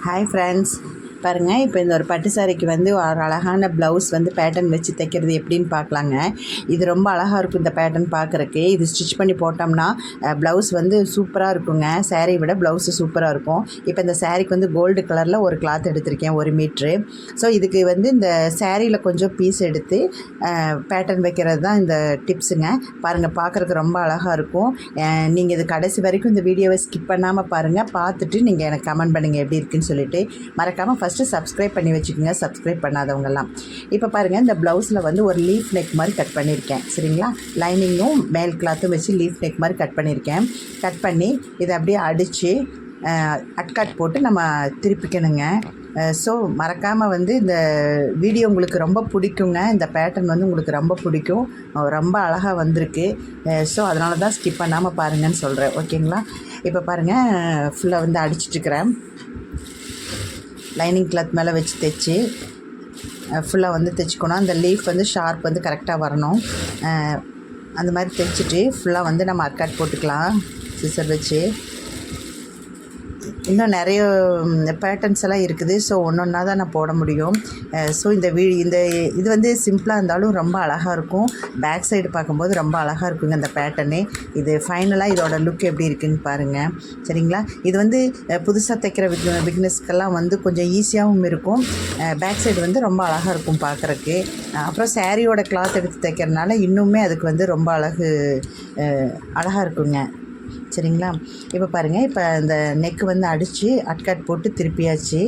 Hi friends, பாருங்கள். இப்போ இந்த ஒரு பட்டு சாரிக்கு வந்து ஒரு அழகான ப்ளவுஸ் வந்து பேட்டர்ன் வச்சு தைக்கிறது எப்படின்னு பார்க்கலாங்க. இது ரொம்ப அழகாக இருக்கும் இந்த பேட்டர்ன் பார்க்குறக்கு. இது ஸ்டிச் பண்ணி போட்டோம்னா ப்ளவுஸ் வந்து சூப்பராக இருக்குங்க. சாரியை விட ப்ளவுஸு சூப்பராக இருக்கும். இப்போ இந்த சாரிக்கு வந்து கோல்டு கலரில் ஒரு கிளாத் எடுத்திருக்கேன், 1 மீட்ரு. ஸோ இதுக்கு வந்து இந்த சாரியில் கொஞ்சம் பீஸ் எடுத்து பேட்டர்ன் வைக்கிறது தான் இந்த டிப்ஸுங்க. பாருங்கள், பார்க்குறக்கு ரொம்ப அழகாக இருக்கும். நீங்கள் இது கடைசி வரைக்கும் இந்த வீடியோவை ஸ்கிப் பண்ணாமல் பாருங்கள். பார்த்துட்டு நீங்கள் எனக்கு கமெண்ட் பண்ணுங்கள் எப்படி இருக்குன்னு சொல்லிவிட்டு. மறக்காமல் ஃபஸ்ட்டு சப்ஸ்கிரைப் பண்ணி வச்சுக்கோங்க, சப்ஸ்கிரைப் பண்ணாதவங்கெல்லாம். இப்போ பாருங்கள், இந்த ப்ளவுஸில் வந்து ஒரு லீஃப் நெக் மாதிரி கட் பண்ணியிருக்கேன். சரிங்களா? லைனிங்கும் மேல் கிளாத்தும் வச்சு லீஃப் நெக் மாதிரி கட் பண்ணியிருக்கேன். கட் பண்ணி இதை அப்படியே அடித்து அட்கட் போட்டு நம்ம திருப்பிக்கணுங்க. ஸோ மறக்காமல் வந்து இந்த வீடியோ உங்களுக்கு ரொம்ப பிடிக்குங்க. இந்த பேட்டர்ன் வந்து உங்களுக்கு ரொம்ப பிடிக்கும். ரொம்ப அழகாக வந்திருக்கு. ஸோ அதனால தான் ஸ்கிப் பண்ணாமல் பாருங்கன்னு சொல்கிறேன். ஓகேங்களா? இப்போ பாருங்கள், ஃபுல்லாக வந்து அடிச்சிட்ருக்கிறேன். லைனிங் கிளாத் மேலே வச்சு தைச்சி ஃபுல்லாக வந்து தைச்சிக்கணும். அந்த லீஃப் வந்து ஷார்ப் வந்து கரெக்டாக வரணும். அந்த மாதிரி தைச்சிட்டு ஃபுல்லாக வந்து நம்ம அட்கட் போட்டுக்கலாம் சிசர் வச்சு. இன்னும் நிறைய பேட்டர்ன்ஸ் எல்லாம் இருக்குது. ஸோ ஒன்றா தான் நான் போட முடியும். ஸோ இந்த இது வந்து சிம்பிளாக இருந்தாலும் ரொம்ப அழகாக இருக்கும். பேக் சைடு பார்க்கும்போது ரொம்ப அழகாக இருக்குங்க இந்த பேட்டர்னு. இது ஃபைனலாக இதோட லுக் எப்படி இருக்குதுன்னு பாருங்கள். சரிங்களா? இது வந்து புதுசாக தைக்கிற பிக்னஸ்க்கெல்லாம் வந்து கொஞ்சம் ஈஸியாகவும் இருக்கும். பேக் சைடு வந்து ரொம்ப அழகாக இருக்கும் பார்க்குறக்கு. அப்புறம் சாரியோட கிளாத் எடுத்து தைக்கிறதுனால இன்னுமே அதுக்கு வந்து ரொம்ப அழகாக இருக்குங்க. சரிங்களா? இப்போ பாருங்கள், இப்போ இந்த நெக்கு வந்து அடித்து அட்கட் போட்டு திருப்பியாச்சு.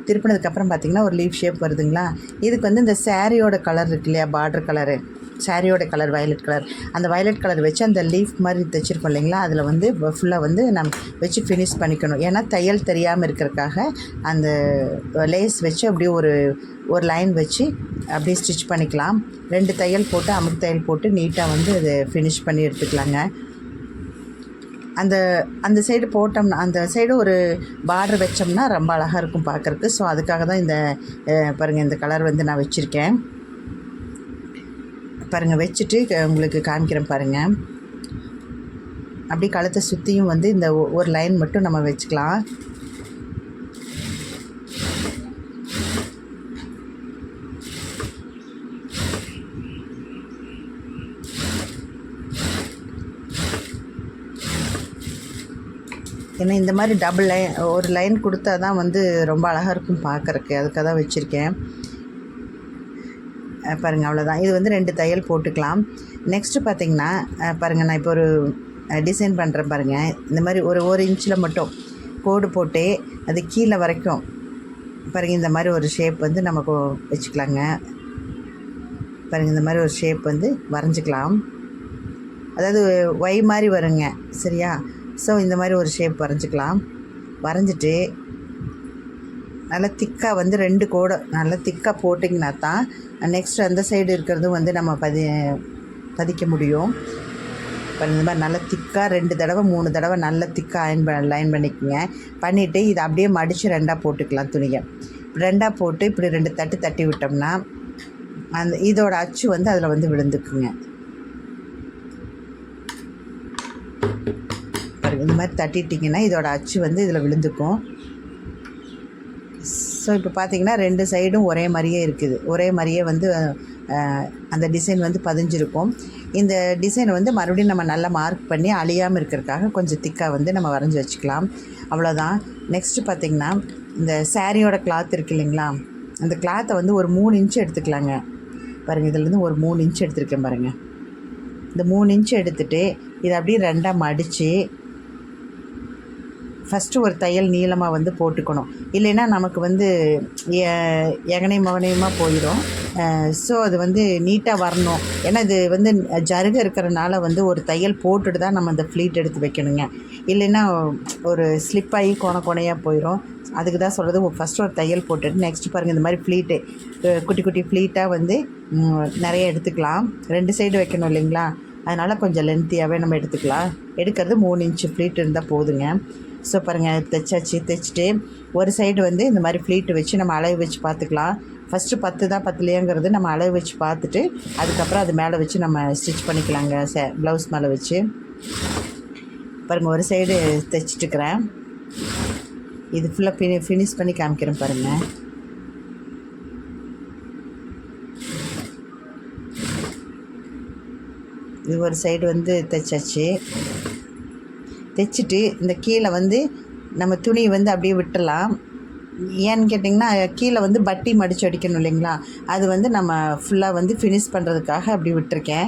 திருப்பினதுக்கப்புறம் பார்த்திங்கன்னா ஒரு லீஃப் ஷேப் வருதுங்களா. இதுக்கு வந்து இந்த சாரியோட கலர் இருக்கு இல்லையா, பார்டர் கலரு, சாரியோட கலர் வயலட் கலர். அந்த வயலட் கலர் வச்சு அந்த லீஃப் மாதிரி தைச்சிருக்கோம் இல்லைங்களா, அதில் வந்து ஃபுல்லாக வந்து நம்ம வச்சு ஃபினிஷ் பண்ணிக்கணும். ஏன்னா தையல் தெரியாமல் இருக்கிறதுக்காக அந்த லேஸ் வச்சு அப்படியே ஒரு லைன் வச்சு அப்படியே ஸ்டிச் பண்ணிக்கலாம். 2 தையல் போட்டு அமுக்கு தையல் போட்டு நீட்டாக வந்து அதை ஃபினிஷ் பண்ணி எடுத்துக்கலாங்க. அந்த சைடு போட்டோம்னா, அந்த சைடு ஒரு பார்டர் வச்சோம்னா ரொம்ப அழகாக இருக்கும் பார்க்குறக்கு. ஸோ அதுக்காக தான் இந்த பாருங்கள், இந்த கலர் வந்து நான் வச்சுருக்கேன். பாருங்கள், வச்சுட்டு உங்களுக்கு காமிக்கிறேன் பாருங்கள். அப்படியே கழுத்தை சுற்றியும் வந்து இந்த ஒரு லைன் மட்டும் நம்ம வச்சுக்கலாம். ஏன்னா இந்த மாதிரி டபுள் லைன் ஒரு லைன் கொடுத்தா தான் வந்து ரொம்ப அழகாக இருக்கும் பார்க்குறக்கு. அதுக்காக தான் வச்சுருக்கேன். பாருங்கள், அவ்வளோதான். இது வந்து 2 தையல் போட்டுக்கலாம். நெக்ஸ்ட்டு பார்த்திங்கன்னா பாருங்கள், நான் இப்போ ஒரு டிசைன் பண்ணுறேன் பாருங்கள். இந்த மாதிரி ஒரு இன்ச்சில் மட்டும் கோடு போட்டு அது கீழே வரைக்கும் பாருங்கள், இந்த மாதிரி ஒரு ஷேப் வந்து நமக்கு வச்சுக்கலாங்க. பாருங்கள், இந்த மாதிரி ஒரு ஷேப் வந்து வரைஞ்சிக்கலாம். அதாவது ஒய் மாதிரி வருங்க. சரியா? ஸோ இந்த மாதிரி ஒரு ஷேப் வரைஞ்சிக்கலாம். வரைஞ்சிட்டு நல்லா திக்காக வந்து 2 கோடை நல்லா திக்காக போட்டிங்கன்னா தான் நெக்ஸ்ட் அந்த சைடு இருக்கிறதும் வந்து நம்ம பதிக்க முடியும். இப்போ இந்த மாதிரி நல்லா திக்காக 2 தடவை 3 தடவை நல்லா திக்காக லைன் பண்ணிக்கோங்க. பண்ணிவிட்டு இதை அப்படியே மடித்து 2ஆக போட்டுக்கலாம். துணியை 2ஆக போட்டு இப்படி 2 தட்டி விட்டோம்னா இதோட அச்சு வந்து அதில் வந்து விழுந்துக்குங்க. இந்த மாதிரி தட்டிட்டிங்கன்னா இதோட அச்சு வந்து இதில் விழுந்துக்கும். ஸோ இப்போ பார்த்திங்கன்னா 2 சைடும் ஒரே மாதிரியே இருக்குது. ஒரே மாதிரியே வந்து அந்த டிசைன் வந்து பதிஞ்சிருக்கும். இந்த டிசைனை வந்து மறுபடியும் நம்ம நல்லா மார்க் பண்ணி அழியாமல் இருக்கிறதுக்காக கொஞ்சம் திக்காக வந்து நம்ம வரைஞ்சி வச்சுக்கலாம். அவ்வளோதான். நெக்ஸ்ட்டு பார்த்திங்கன்னா இந்த சாரியோட கிளாத் இருக்குது இல்லைங்களா, அந்த கிளாத்தை வந்து ஒரு 3 இன்ச்சு எடுத்துக்கலாங்க. பாருங்கள், இதுலேருந்து ஒரு 3 இன்ச்சு எடுத்துருக்கேன் பாருங்கள். இந்த 3 இன்ச்சு எடுத்துகிட்டு இதை அப்படியே 2ஆக மடித்து ஃபஸ்ட்டு ஒரு தையல் நீளமாக வந்து போட்டுக்கணும். இல்லைன்னா நமக்கு வந்து மவனையுமாக போயிடும். ஸோ அது வந்து நீட்டாக வரணும். ஏன்னா இது வந்து ஜருக இருக்கிறனால வந்து ஒரு தையல் போட்டுட்டு தான் நம்ம அந்த ஃப்ளீட் எடுத்து வைக்கணுங்க. இல்லைன்னா ஒரு ஸ்லிப்பாகி கோணையாக போயிடும். அதுக்கு தான் சொல்கிறது, ஃபஸ்ட்டு ஒரு தையல் போட்டுட்டு நெக்ஸ்ட்டு பாருங்கள், இந்த மாதிரி ஃப்ளீட்டு குட்டி குட்டி ஃப்ளீட்டாக வந்து நிறைய எடுத்துக்கலாம். 2 சைடு வைக்கணும் இல்லைங்களா, அதனால் கொஞ்சம் லென்த்தியாகவே நம்ம எடுத்துக்கலாம். எடுக்கிறது 3 இன்ச்சு ஃப்ளீட் இருந்தால் போதுங்க. ஸோ பாருங்கள், தைச்சிட்டு ஒரு சைடு வந்து இந்த மாதிரி ஃப்ளீட்டு வச்சு நம்ம அளவு வச்சு பார்த்துக்கலாம். ஃபஸ்ட்டு 10 தான் 10லையாங்கிறது நம்ம அளவு வச்சு பார்த்துட்டு அதுக்கப்புறம் அது மேலே வச்சு நம்ம ஸ்டிச் பண்ணிக்கலாங்க. ப்ளவுஸ் மேலே வச்சு பாருங்கள், ஒரு சைடு தைச்சிட்டுக்கிறேன். இது ஃபுல்லாக ஃபினிஷ் பண்ணி காமிக்கிறேன் பாருங்கள். இது ஒரு சைடு வந்து தைச்சாச்சு. தைச்சிட்டு இந்த கீழே வந்து நம்ம துணி வந்து அப்படியே விட்டுடலாம். ஏன்னு கேட்டிங்கன்னா கீழே வந்து பட்டி மடித்து அடிக்கணும் இல்லைங்களா, அது வந்து நம்ம ஃபுல்லாக வந்து ஃபினிஷ் பண்ணுறதுக்காக அப்படி விட்டுருக்கேன்.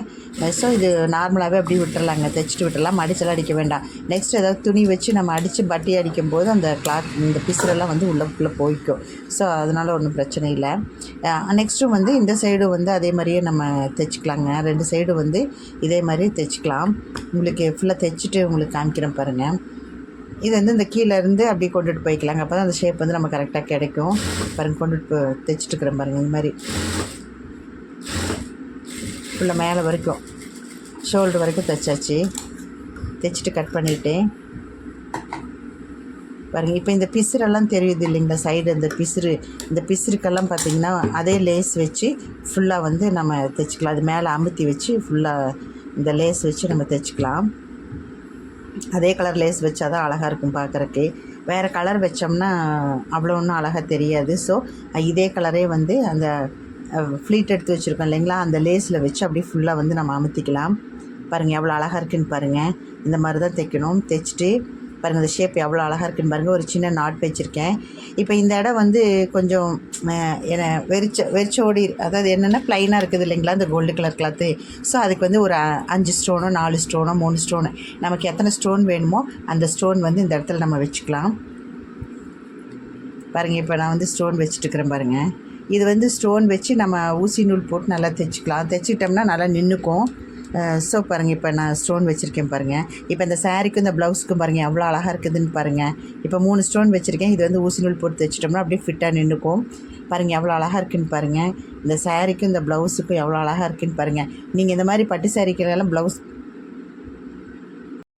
ஸோ இது நார்மலாகவே அப்படி விட்டுறலாங்க, தைச்சிட்டு விட்டுடலாம், மடிச்செல்லாம் அடிக்க வேண்டாம். நெக்ஸ்ட் ஏதாவது துணி வச்சு நம்ம அடித்து பட்டி அடிக்கும்போது அந்த இந்த பிசுரெல்லாம் வந்து உள்ளே போய்க்கும். ஸோ அதனால் ஒன்றும் பிரச்சனை இல்லை. நெக்ஸ்ட்டு வந்து இந்த சைடு வந்து அதே மாதிரியே நம்ம தைச்சிக்கலாங்க. 2 சைடு வந்து இதே மாதிரி தைச்சிக்கலாம். உங்களுக்கு ஃபுல்லாக தைச்சிட்டு உங்களுக்கு காமிக்கிறேன் பாருங்கள். இது வந்து இந்த கீழேருந்து அப்படியே கொண்டுட்டு போய்க்கலாங்க. அப்போ தான் அந்த ஷேப் வந்து நம்ம கரெக்டாக கிடைக்கும். பாருங்கள், கொண்டுட்டு தைச்சிட்டுருக்குறேன் பாருங்கள். இந்த மாதிரி ஃபுல்லாக மேலே வரைக்கும் ஷோல்டர் வரைக்கும் தைச்சாச்சு. தைச்சிட்டு கட் பண்ணிவிட்டேன் பாருங்கள். இப்போ இந்த பிசுரெல்லாம் தெரியுது இல்லைங்களா, சைடு இந்த பிசுருக்கெல்லாம் பார்த்திங்கன்னா அதே லேஸ் வச்சு ஃபுல்லாக வந்து நம்ம தைச்சிக்கலாம். அது மேலே அமுத்தி வச்சு ஃபுல்லாக இந்த லேஸ் வச்சு நம்ம தைச்சிக்கலாம். அதே கலர் லேஸ் வச்சா தான் அழகாக இருக்கும் பார்க்குறக்கு. வேறு கலர் வச்சோம்னா அவ்வளோ ஒன்றும் அழகாக தெரியாது. ஸோ இதே கலரே வந்து அந்த ஃப்ளீட் எடுத்து வச்சுருக்கோம் இல்லைங்களா, அந்த லேஸில் வச்சு அப்படியே ஃபுல்லாக வந்து நம்ம அமுத்திக்கலாம். பாருங்கள் எவ்வளோ அழகாக இருக்குதுன்னு பாருங்கள். இந்த மாதிரி தான் தைக்கணும். தைச்சிட்டு பாருங்கள், இந்த ஷேப் எவ்வளோ அழகாக இருக்குதுன்னு பாருங்கள். ஒரு சின்ன நாட் வச்சுருக்கேன். இப்போ இந்த இடம் வந்து கொஞ்சம் என்ன வெறிச்சோடி, அதாவது என்னென்னா ப்ளைனாக இருக்குது இல்லைங்களா இந்த கோல்டு கலர் கிளாத்து. ஸோ அதுக்கு வந்து ஒரு 5 ஸ்டோனோ 4 ஸ்டோனோ 3 ஸ்டோனு நமக்கு எத்தனை ஸ்டோன் வேணுமோ அந்த ஸ்டோன் வந்து இந்த இடத்துல நம்ம வச்சுக்கலாம். பாருங்கள், இப்போ நான் வந்து ஸ்டோன் வச்சுட்டுருக்குறேன் பாருங்கள். இது வந்து ஸ்டோன் வச்சு நம்ம ஊசி நூல் போட்டு நல்லா தைச்சிக்கலாம். தைச்சிட்டோம்னா நல்லா நின்றுக்கும். ஸோ பாருங்கள், இப்போ நான் ஸ்டோன் வச்சுருக்கேன் பாருங்கள். இப்போ இந்த சாரீக்கும் இந்த ப்ளவுஸுக்கும் பாருங்கள் எவ்வளோ அழகாக இருக்குதுன்னு பாருங்கள். இப்போ 3 ஸ்டோன் வச்சுருக்கேன். இது வந்து ஊசி நூல் போட்டு தைச்சிட்டோம்னா அப்படியே ஃபிட்டாக நின்றுக்கும். பாருங்கள் எவ்வளோ அழகாக இருக்குதுன்னு பாருங்கள். இந்த சாரீக்கும் இந்த ப்ளவுஸுக்கும் எவ்வளோ அழகாக இருக்குதுன்னு பாருங்கள். நீங்கள் இந்த மாதிரி பட்டு சாரீக்கெல்லாம் ப்ளவுஸ்